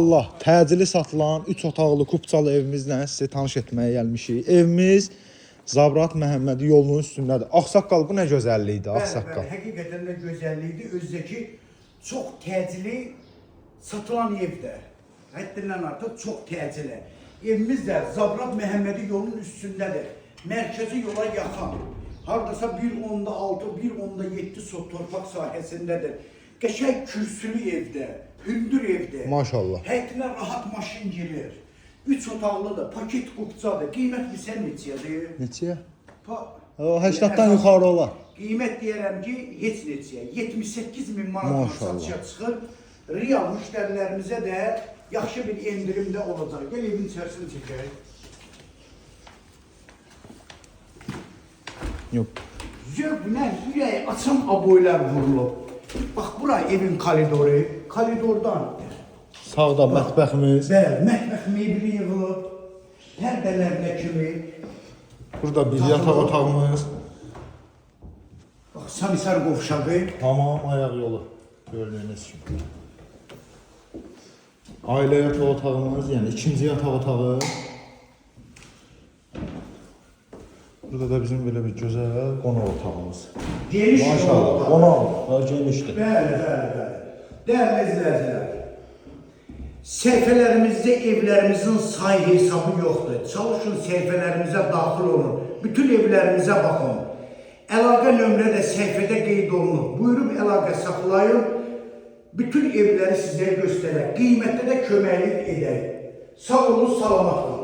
Allah, təcili satılan 3 otaqlı kupçalı evimizlə sizi tanış etməyə gəlmişik. Evimiz Zabrat Məhəmmədi yolunun üstündədir. Ağsaqqal, bu nə gözəllikdir, Ağsaqqal. Bəli, həqiqətən də gözəllikdir. Özdəki çox təcili satılan evdir. Həddindən artıq çox təcili. Evimiz də Zabrat Məhəmmədi yolunun üstündədir. Mərkəzi yola yaxın. Hardasa 1.6, 1.7 sot torpaq sahəsindədir. Qəşəng kürsülü evdir, hündür evdir. Maşallah. Həyətinə rahat maşın girir. 3 otaqlıdır, paket qupçadır. Qiymət bilsən neçədir? Neçəyə? 80-dan yuxarı olar. Qiymət deyərəm ki, heç neçəyə. 78.000 manat satışa çıxır. Real müştərilərimizə də yaxşı bir endirimdə olacaq. Gəl evin içərisini çəkək. Yox. Zövqlə ürəyi açan aboylar vurulub. Bax, bura evin koridoru. Koridordan. Sağda mətbəximiz. Bəli, mətbəx mebeli yığılıb. Pərdələrinə kimi. Burada bir yataq otağımız. Bax, Samisar qovşağı. Hamam, ayaq yolu. Gördüyünüz kimi. Ailə yataq otağımız, yəni ikinci yataq otağı. Burada da bizim belə bir gözəl qonaq otağımız. Geniş Maşallah, qonaq otağı genişdir. Bəli, bəli, bəli. Dəyərli izləyicilər, səhifələrimizdə evlərimizin sayı hesabı yoxdur. Çalışın səhifələrimizə daxil olun. Bütün evlərimizə baxın. Əlaqə nömrə də səhifədə qeyd olunur. Buyurub əlaqə saxlayın. Bütün evləri sizə göstərək. Qiymətdə də köməklik edək. Sağ olun, salamat olun.